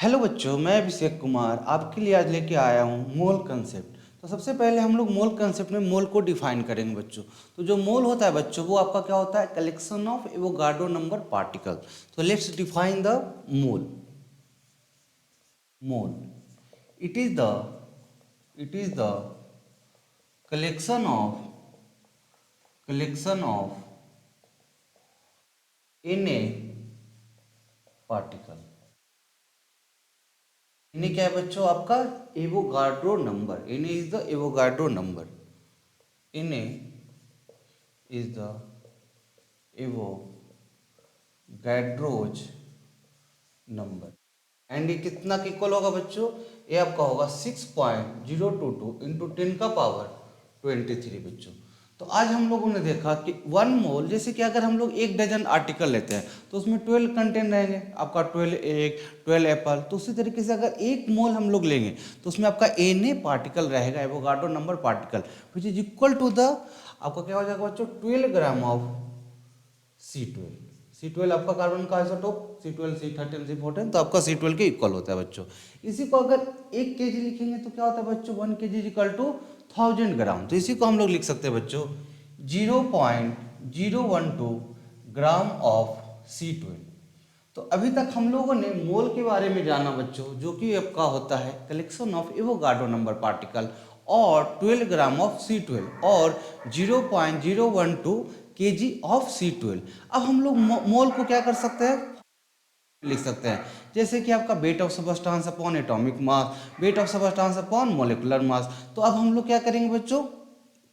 Hello बच्चों, मैं अभिषेक कुमार आपके लिए आज लेके आया हूँ मोल कंसेप्ट। तो सबसे पहले हम लोग मोल कंसेप्ट में मोल को डिफाइन करेंगे बच्चों। तो जो मोल होता है बच्चों, वो आपका क्या होता है? Collection of Avogadro number particle. तो let's define the mole. Mole it is the it is the collection of N A particle. N A क्या है बच्चों? आपका Avogadro number. N A is the Avogadro number. N A is the Avogadro's number. And ये कितना के equal होगा बच्चों? ये आपका होगा 6.022 इंटू 10⁻23 बच्चों। तो आज हम लोगों ने देखा कि वन मोल, जैसे कि अगर हम लोग एक डजन आर्टिकल लेते हैं तो उसमें 12 कंटेंट रहेंगे, आपका 12 एग 12 एप्पल। तो उसी तरीके से अगर एक मोल हम लोग लेंगे तो उसमें आपका Na पार्टिकल रहेगा, Avogadro number particle, which is equal to the आपका क्या हो जाएगा बच्चों? 12 ग्राम ऑफ C12 आपका कार्बन का आइसोटोप C12 C13 C14, तो आपका C12 के इक्वल होता है बच्चों। इसी को अगर 1 kg लिखेंगे तो क्या होता है बच्चों? 1 kg इक्वल टू 1000 ग्राम। तो इसी को हम लोग लिख सकते हैं बच्चों 0.012 ग्राम ऑफ C12। तो अभी तक हम लोगों ने मोल के बारे में जाना बच्चों, जो कि आपका होता है collection of Avogadro number particle, और 12 ग्राम ऑफ C12 और 0.012 kg ऑफ C12। अब हम लोग मोल को क्या कर सकते हैं? लिख सकते हैं, जैसे कि आपका weight of substance upon atomic mass, weight of substance upon molecular mass. तो अब हम लोग क्या करेंगे बच्चों?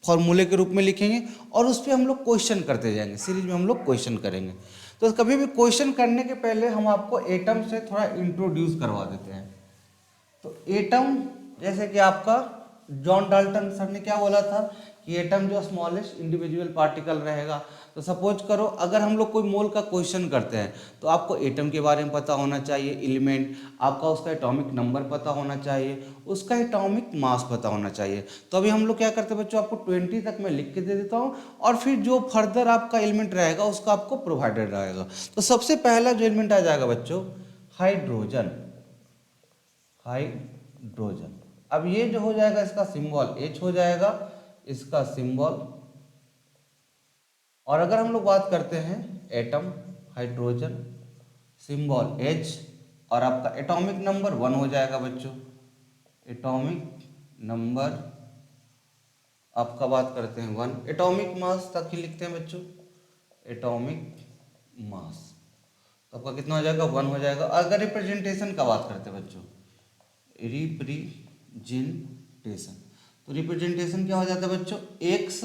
फॉर्मूले के रूप में लिखेंगे और उस पर हम लोग क्वेश्चन करते जाएंगे। सीरीज में हम लोग क्वेश्चन करेंगे। तो कभी भी क्वेश्चन करने के पहले हम आपको एटम से थोड़ा इंट्रोड्यूस करवा देते हैं। तो एटम, जैसे कि आपका जॉन डाल्टन सर ने क्या बोला था कि एटम जो स्मॉलेस्ट इंडिविजुअल पार्टिकल रहेगा। तो सपोज करो अगर हम लोग कोई मोल का क्वेश्चन करते हैं तो आपको एटम के बारे में पता होना चाहिए, एलिमेंट आपका, उसका एटॉमिक नंबर पता होना चाहिए, उसका एटॉमिक मास पता होना चाहिए। तो अभी हम लोग क्या करते हैं बच्चों? आपको 20 तक मैं लिख के दे देता हूँ और फिर जो फर्दर आपका एलिमेंट रहेगा उसका आपको प्रोवाइडेड रहेगा। तो सबसे पहला जो एलिमेंट आ जाएगा बच्चों, हाइड्रोजन। हाइड्रोजन। अब ये जो हो जाएगा इसका सिंबल H हो जाएगा, इसका सिंबल। और अगर हम लोग बात करते हैं एटम, हाइड्रोजन, सिंबल H, और आपका एटॉमिक नंबर 1 हो जाएगा बच्चों। एटॉमिक नंबर आपका बात करते हैं 1। एटॉमिक मास तक ही लिखते हैं बच्चों, एटॉमिक मास। तो आपका कितना हो जाएगा? 1 हो जाएगा। अगर रिप्रेजेंटेशन का बात करते हैं बच्चों, रिप्रेजेंटेशन, तो रिप्रेजेंटेशन क्या हो जाता है बच्चों? एक्स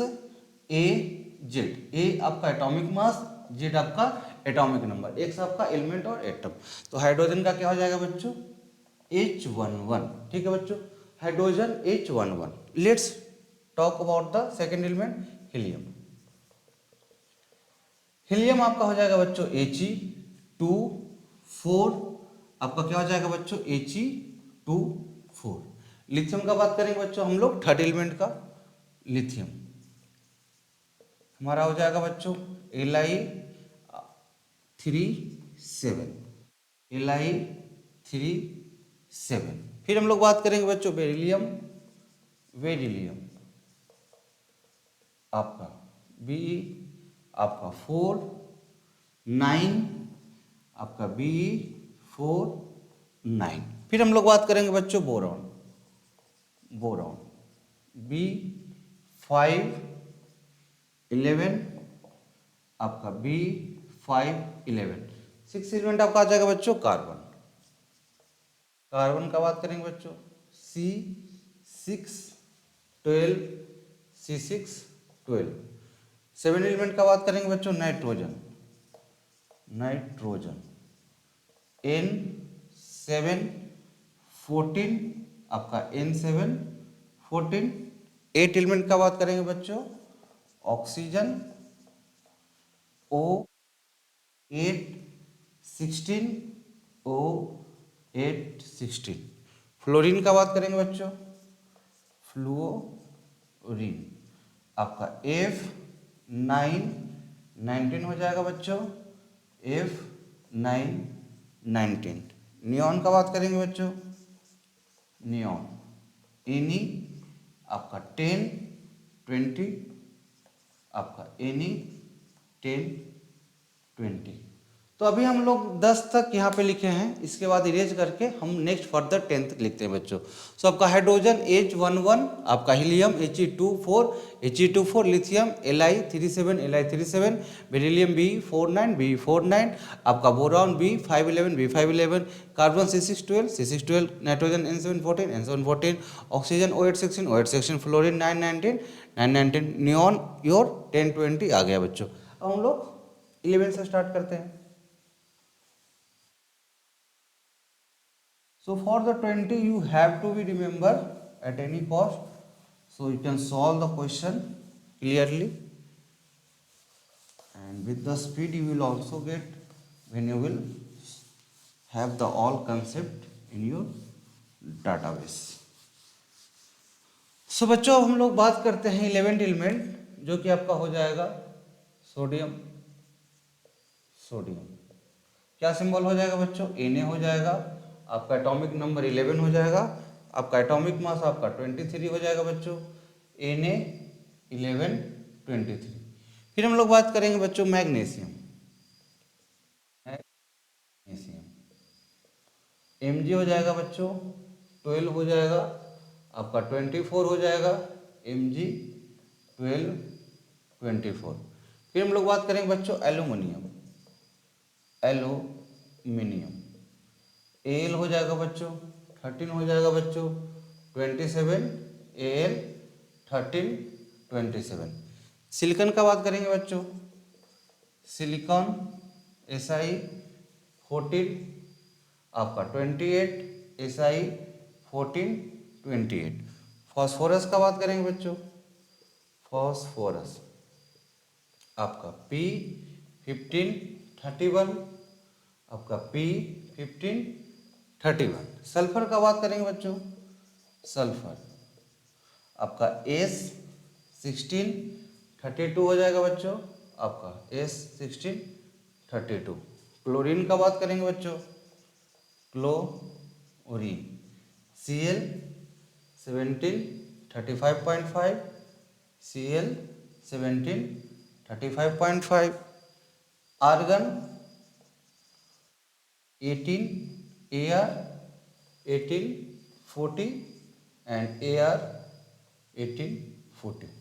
ए जेड। ए आपका एटॉमिक मास, जेड आपका एटॉमिक नंबर, एक्स आपका एलिमेंट और एटम। तो हाइड्रोजन का क्या हो जाएगा बच्चों? H11। ठीक है बच्चों, hydrogen H11। Let's talk about the second element, helium. Helium आपका हो जाएगा बच्चों He2 4। आपका क्या हो जाएगा बच्चों? He2 4। लिथियम का बात करेंगे बच्चों हम लोग, थर्ड एलिमेंट का, लिथियम हमारा हो जाएगा बच्चों Li37। Li37। फिर हम लोग बात करेंगे बच्चों बेरिलियम। बेरिलियम आपका बी आपका 4 9, आपका Be4 9। फिर हम लोग बात करेंगे बच्चों बोरॉन। बोरॉन B5 11, आपका B5 11। सिक्स एलिमेंट आपका आ जाएगा बच्चों कार्बन। कार्बन का बात करेंगे बच्चों C6 12, C6 12। सेवन एलिमेंट का बात करेंगे बच्चों नाइट्रोजन। नाइट्रोजन N7 14, आपका N7 14। एट एलिमेंट का बात करेंगे बच्चों ऑक्सीजन O8 16, O8 16। फ्लोरीन का बात करेंगे बच्चों फ्लोरीन, आपका F9 19 हो जाएगा बच्चों, F9 19। नियॉन का बात करेंगे बच्चों, नियॉन एनी आपका 10 20, आपका एनी 10 20। तो अभी हम लोग 10 तक यहाँ पे लिखे हैं, इसके बाद इरेज करके हम नेक्स्ट फर्दर 10 तक लिखते हैं बच्चों। सो आपका हाइड्रोजन H11, आपका helium He24, He24, lithium Li37, Li37, beryllium B49, B49, आपका boron B511, B511, carbon C612, C612, nitrogen N714, N714, oxygen O816, O816, fluorine 919, 919, neon your 1020 आ गया बच्चों। अब हम लोग 11 से स्टार्ट करते हैं। So for the 20 you have to be remember at any cost, so you can solve the question clearly, and with the speed you will also get when you will have the all concept in your database. So बच्चों हम लोग बात करते हैं 11th element, जो कि आपका हो जाएगा सोडियम। सोडियम क्या सिंबल हो जाएगा बच्चों, Na हो जाएगा, आपका एटॉमिक नंबर 11 हो जाएगा, आपका एटॉमिक मास आपका 23 हो जाएगा बच्चों, Na 11 23। फिर हम लोग बात करेंगे बच्चों मैग्नीशियम। मैग्नीशियम Mg हो जाएगा बच्चों 12 हो जाएगा, आपका 24 हो जाएगा, Mg 12 24। फिर हम लोग बात करेंगे बच्चों एल्यूमिनियम। एल्यूमिनियम Al हो जाएगा बच्चों 13 हो जाएगा बच्चों 27, Al 13 27। सिलिकॉन का बात करेंगे बच्चों, सिलिकॉन Si 14, आपका 28, Si 14 28। फॉस्फोरस का बात करेंगे बच्चों, फॉस्फोरस आपका P15 31, आपका P15 31। सल्फर का बात करेंगे बच्चों, सल्फर आपका S16 32 हो जाएगा बच्चों, आपका S16 32। क्लोरीन का बात करेंगे बच्चों, chlorine Cl 17 35.5, Cl 17 35.5। Argon 18, Ar 18 40 and Ar 18 40।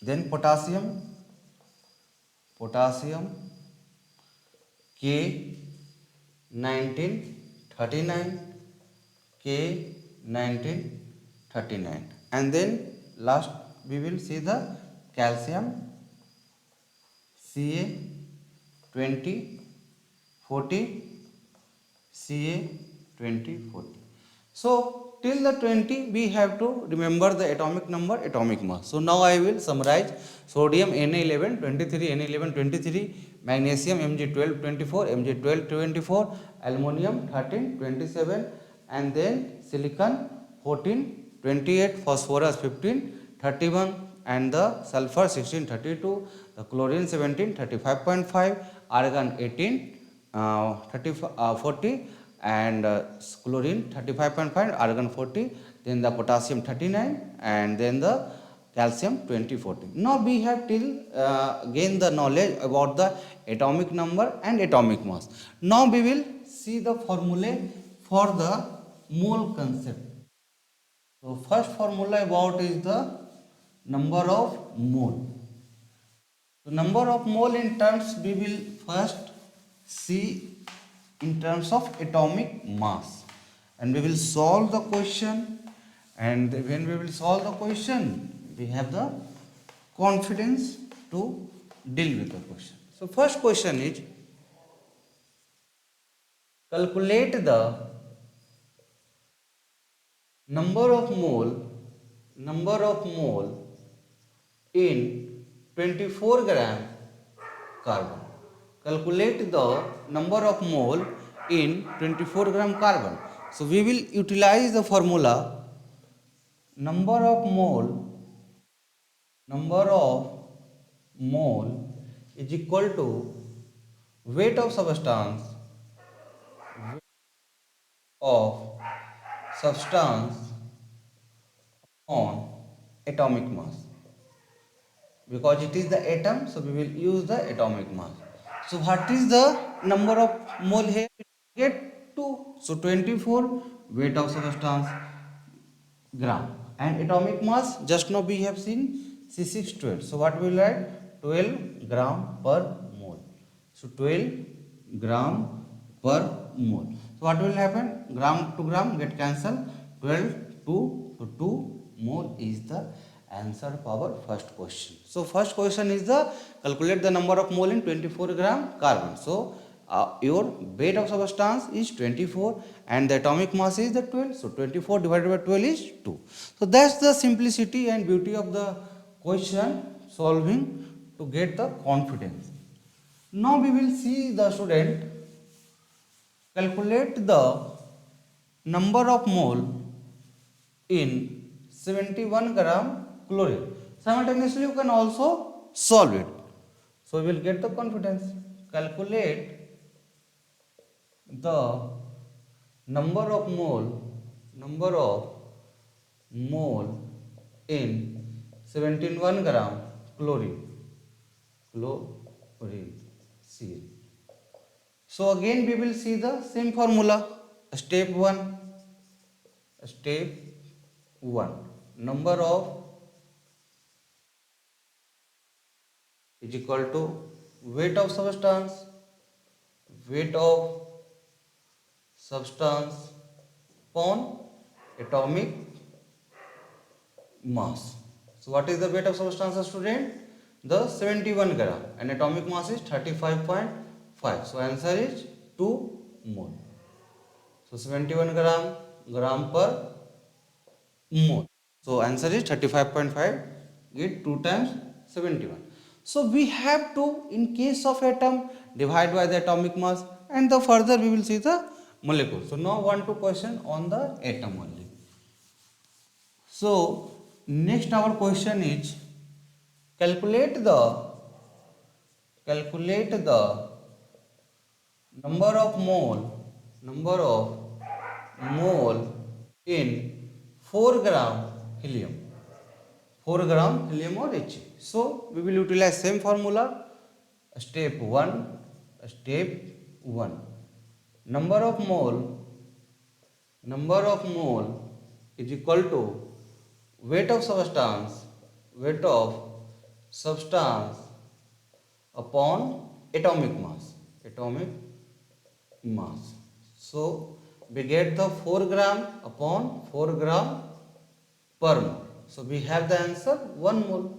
then potassium, potassium K 19 39, K 19 39। and then last we will see the calcium Ca 20 40, Ca 20 40। so till the 20 we have to remember the atomic number, atomic mass. So now I will summarize. Sodium Na11 23, Na11 23, magnesium Mg12 24, Mg12 24, aluminum 13 27, and then silicon 14 28, phosphorus 15 31, and the sulfur 16 32, the chlorine 17 35.5, argon 18 40, and chlorine 35.5, argon 40, then the potassium 39, and then the calcium 20 40. Now we have till gain the knowledge about the atomic number and atomic mass. Now we will see the formulae for the mole concept. So first formula about is the number of mole. So number of mole in terms we will first see in terms of atomic mass, and we will solve the question, and when we will solve the question we have the confidence to deal with the question. So first question is calculate the number of mole in 24 gram carbon. Calculate the number of mole in 24 gram carbon. So we will utilize the formula number of mole is equal to weight of substance of substance on atomic mass. Because it is the atom, so we will use the atomic mass. So what is the number of mole here? Get 2. So 24 weight of substance gram, and atomic mass just now we have seen C612. So what we will write? 12 gram per mole. So 12 gram per mole. So what will happen? Gram to gram get cancelled. 12 2, so 2 mole is the answer for our first question. So first question is the calculate the number of mole in 24 gram carbon. So your weight of substance is 24 and the atomic mass is the 12. So 24 divided by 12 is 2. So that's the simplicity and beauty of the question solving to get the confidence. Now we will see the student calculate the number of mole in 71 gram chlorine. Simultaneously you can also solve it. So we will get the confidence. Calculate the number of mole in 71 gram chlorine CL. So again we will see the same formula. Step 1 number of is equal to weight of substance upon atomic mass. So what is the weight of substance, student? The 71 gram and atomic mass is 35.5. So answer is 2 mole. So 71 gram per mole. So answer is 35.5. Get 2 times 71. So we have to, in case of atom, divide by the atomic mass, and the further we will see the molecule. So now one to question on the atom only. So next our question is calculate the number of mole in 4 gram helium. 4 gram helium or He. So we will utilize same formula. Step 1. Number of mole is equal to weight of substance upon atomic mass. So we get the 4 gram upon 4 gram per mole. So we have the answer 1 mole.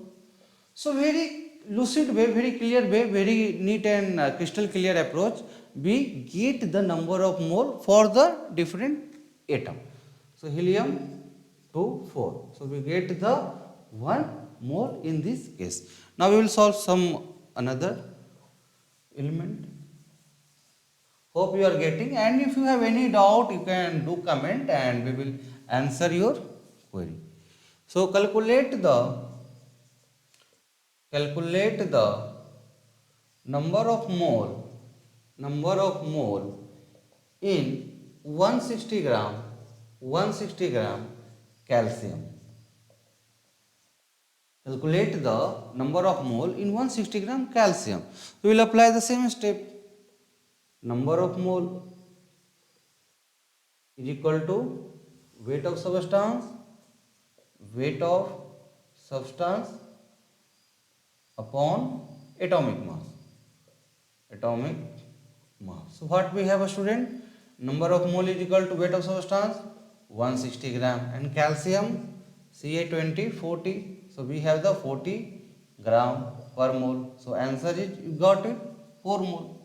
So very lucid way, very clear way, very neat and crystal clear approach. We get the number of mole for the different atom. So helium 2, 4. So we get the 1 mole in this case. Now we will solve some another element. Hope you are getting, and if you have any doubt you can do comment and we will answer your query. So calculate the number of mole in 160 gram calcium. Calculate the number of mole in 160 gram calcium. We will apply the same step. Number of mole is equal to weight of substance upon atomic mass. So what we have, a student? Number of mole is equal to weight of substance 160 gram and calcium Ca20 40. So we have the 40 gram per mole. So answer is, you got it, 4 mole.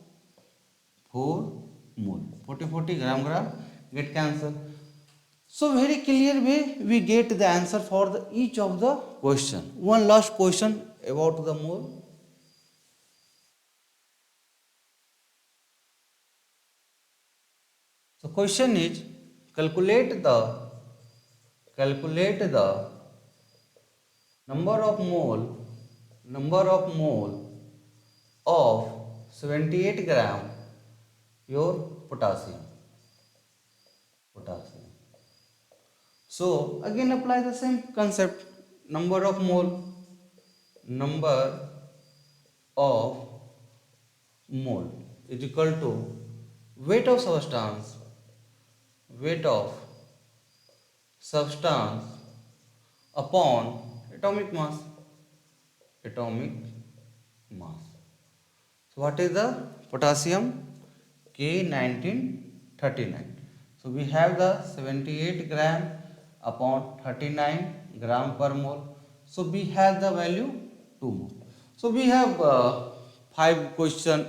40 gram get cancelled. So very clear way we get the answer for each of the question. One last question about the mole. So question is calculate the number of mole of 78 gram your potassium. potassium. So again apply the same concept. Number of mole is equal to weight of substance upon atomic mass. Atomic mass. So what is the potassium? K1939. So we have the 78 gram upon 39 gram per mole. So we have the value 2 mole. So we have 5 question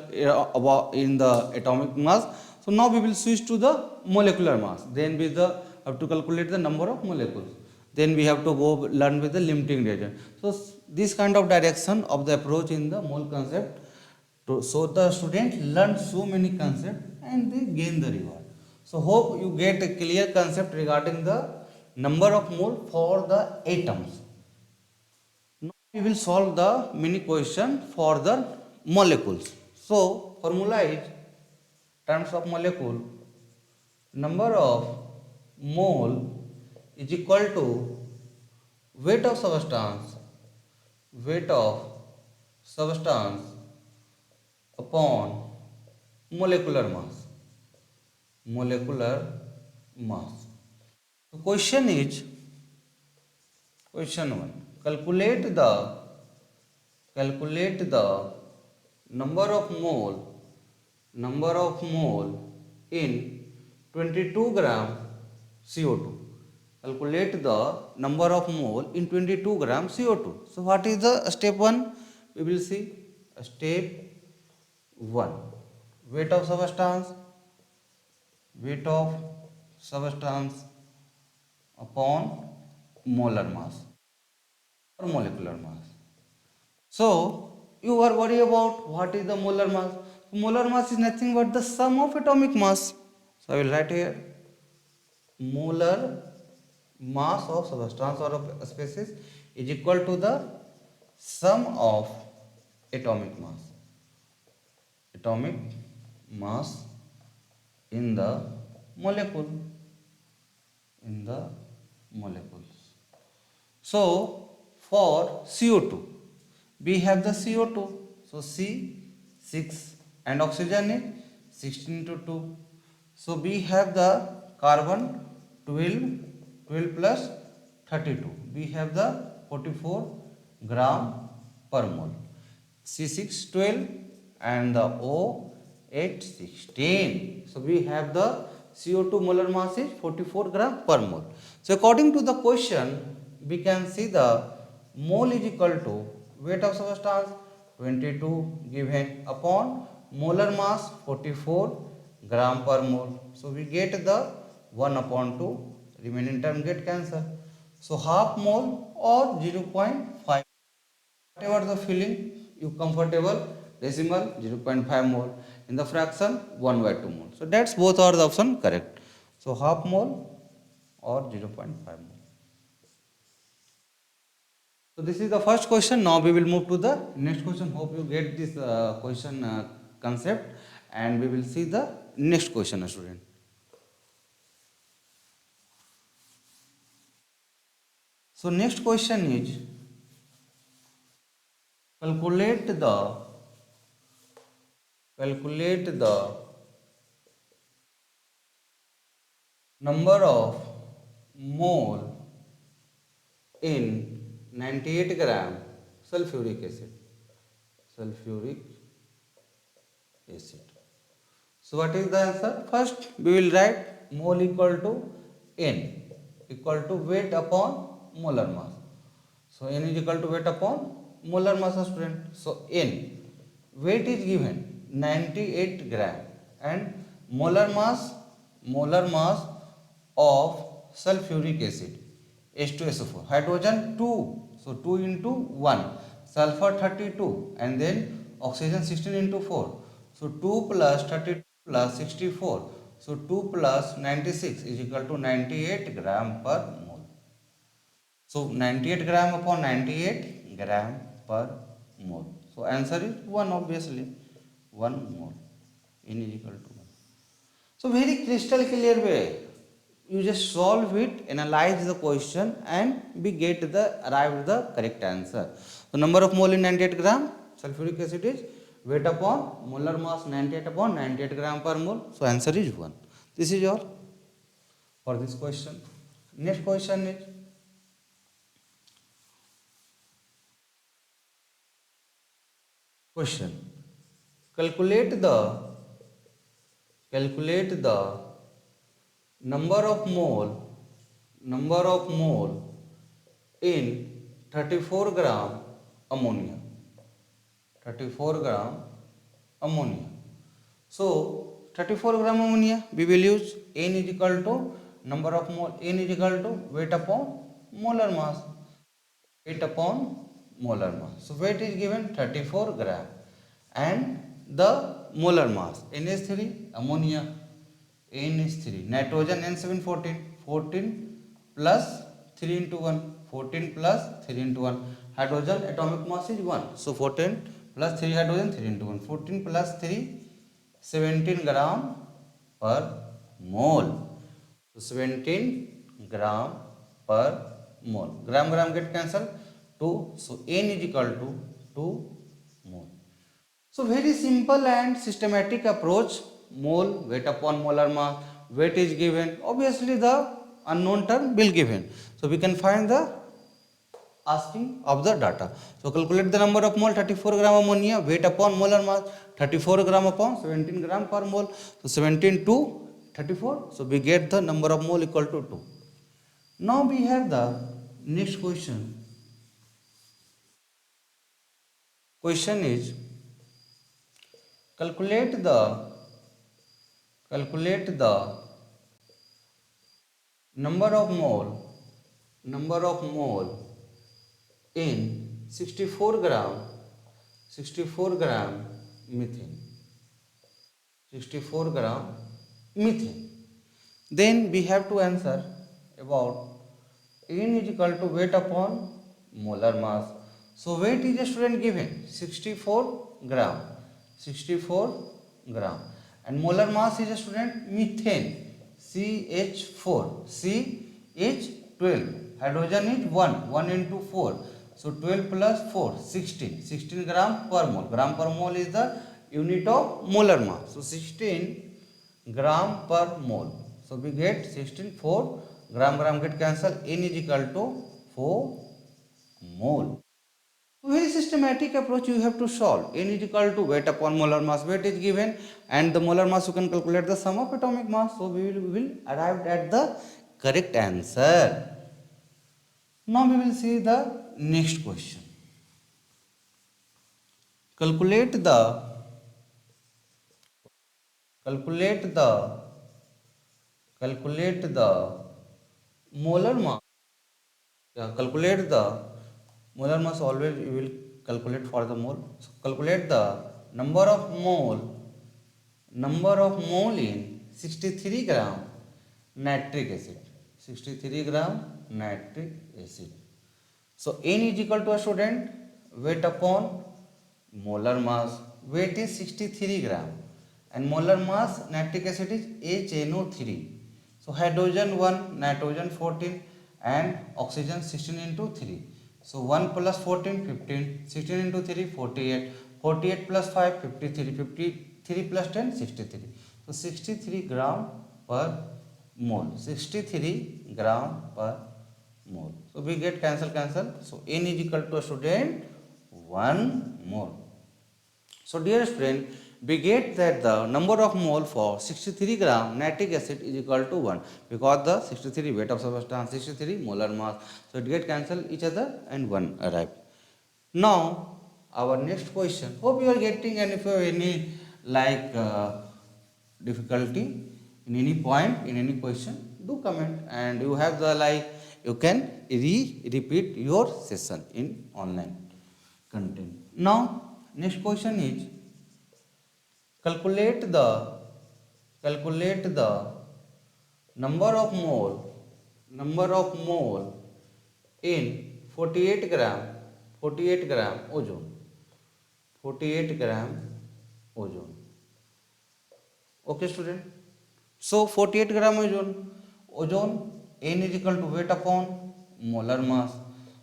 about in the atomic mass. So now we will switch to the molecular mass. Then we have to calculate the number of molecules. Then we have to go learn with the limiting reagent. So this kind of direction of the approach in the mole concept. So the student learn so many concepts and they gain the reward. So hope you get a clear concept regarding the number of mole for the atoms. Now we will solve the mini question for the molecules. So formula is terms of molecule, number of mole is equal to weight of substance upon molecular mass. So question 1. Calculate the number of mole in 22 gram CO2. Calculate the number of mole in 22 gram CO2. So what is the step 1? We will see step 1. Weight of substance upon molar mass or molecular mass. So you are worried about what is the molar mass. Molar mass is nothing but the sum of atomic mass. So I will write here molar mass of substance or of species is equal to the sum of atomic mass in the molecules. So for CO2 we have the CO2, so C6 and oxygen is 16 to 2. So we have the carbon 12 plus 32. We have the 44 gram per mole. C6 12 and the O 8 16. So we have the CO2 molar mass is 44 gram per mole. So according to the question, we can see the mole is equal to weight of substance 22 given upon molar mass 44 gram per mole. So we get the 1 upon 2, remaining term get cancelled. So half mole or 0.5. Whatever the feeling you comfortable, decimal 0.5 mole, in the fraction 1/2 mole. So that's both are the option correct. So half mole or 0.5 mole. So this is the first question. Now we will move to the next question. Hope you get this question concept, and we will see the next question, student. So next question is calculate the number of mole in 98 gram sulfuric acid. So what is the answer? First we will write mole equal to N equal to weight upon molar mass. So N is equal to weight upon molar mass, student. So N weight is given 98 gram and molar mass of sulfuric acid H2SO4, hydrogen 2, so 2 into 1, sulfur 32 and then oxygen 16 into 4, so 2 plus 32 plus 64, so 2 plus 96 is equal to 98 gram per mole. So 98 gram upon 98 gram per mole. So answer is 1, obviously 1 mole. N is equal to 1. So very crystal clear way you just solve it, analyze the question, and we get the arrive the correct answer. So number of mole in 98 gram sulfuric acid is weight upon molar mass 98 upon 98 gram per mole. So answer is 1. This is all for this question. Next question is question. Calculate the number of mole in 34 gram ammonia. 34 gram ammonia. So 34 gram ammonia we will use n is equal to number of mole, n is equal to weight upon molar mass. Weight upon molar mass. So weight is given 34 gram and the molar mass NH3 ammonia NH3 nitrogen N714 14 plus 3 into 1 14 plus 3 into 1 hydrogen atomic mass is 1. So 14 plus 3 hydrogen 3 into 1 14 plus 3 17 gram per mole. So 17 gram per mole. Gram gram get cancelled 2. So n is equal to 2 mole. So very simple and systematic approach. Mole, weight upon molar mass, weight is given. Obviously the unknown term will given. So we can find the asking of the data. So calculate the number of mole 34 gram ammonia, weight upon molar mass 34 gram upon 17 gram per mole. So 17 to 34. So we get the number of mole equal to 2. Now we have the next question. Question is calculate the number of mole in 64 gram methane. 64 gram methane. Then we have to answer about n is equal to weight upon molar mass. So weight is a student given 64 gram. 64 gram and molar mass is a student methane CH4 CH12 hydrogen is 1 into 4. So 12 plus 4 16 gram per mole is the unit of molar mass. So 16 gram per mole. So we get 16 4 gram get cancelled, n is equal to 4 mole. Very systematic approach you have to solve. N is equal to weight upon molar mass. Weight is given and the molar mass you can calculate the sum of atomic mass. So we will arrive at the correct answer. Now we will see the next question. Calculate the molar mass. Calculate the molar mass. Always you will calculate for the mole. So calculate the number of mole in 63 gram nitric acid. 63 gram nitric acid. So n is equal to a student weight upon molar mass. Weight is 63 gram and molar mass nitric acid is HNO3. So hydrogen 1, nitrogen 14 and oxygen 16 into 3. So 1 plus 14 15, 16 into 3 48, 48 plus 5 53, 53 plus 10 63. So 63 gram per mole. 63 gram per mole. So we get cancel. So n is equal to a student 1 mole. So dear student, we get that the number of mole for 63 gram nitric acid is equal to 1 because the 63 weight of substance 63 molar mass. So it get cancel each other and 1 arrive. Now our next question. Hope you are getting, and if you have any difficulty in any point in any question, do comment, and you have the you can repeat your session in online content. Now next question is calculate the number of mole in 48 gram ozone. 48 gram ozone. Okay student. So 48 gram ozone, n is equal to weight upon molar mass.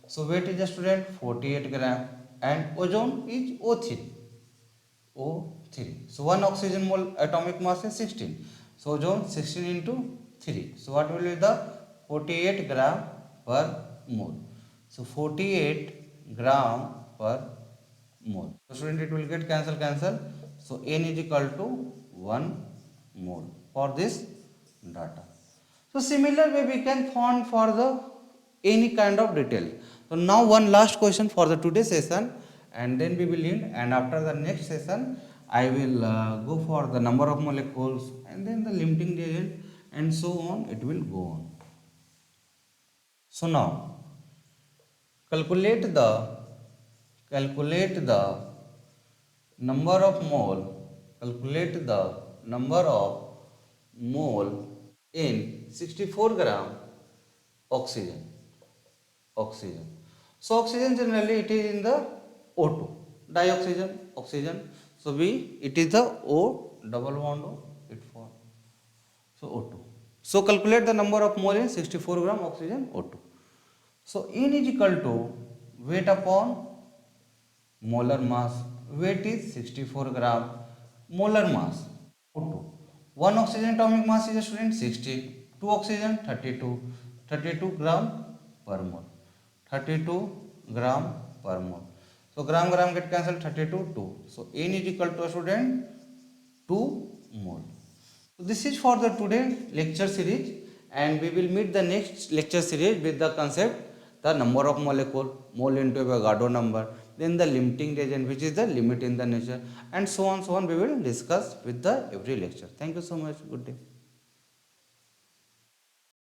So weight is a student 48 gram and ozone is O3. O3. So one oxygen mole atomic mass is 16. So ozone 16 into 3. So what will be the 48 gram per mole. So 48 gram per mole. So student, it will get cancel. So n is equal to 1 mole for this data. So similar way we can find for the any kind of detail. So now one last question for the today's session, and then we will end, and after the next session I will go for the number of molecules and then the limiting reagent and so on, it will go on. So now calculate the number of mole, in 64 gram oxygen. So oxygen generally it is in the O2, dioxygen, oxygen. So it is the O double bond O, it form. So O2. So calculate the number of mole in 64 gram oxygen O2. So N is equal to weight upon molar mass. Weight is 64 gram, molar mass O2. One oxygen atomic mass is a student 60. Two oxygen 32 gram per mole. 32 gram per mole. So gram get cancelled, 32 2. So N is equal to a student 2 mole. So this is for the today lecture series, and we will meet the next lecture series with the concept the number of molecule, mole into Avogadro number, then the limiting reagent which is the limit in the nature, and so on we will discuss with the every lecture. Thank you so much. Good day.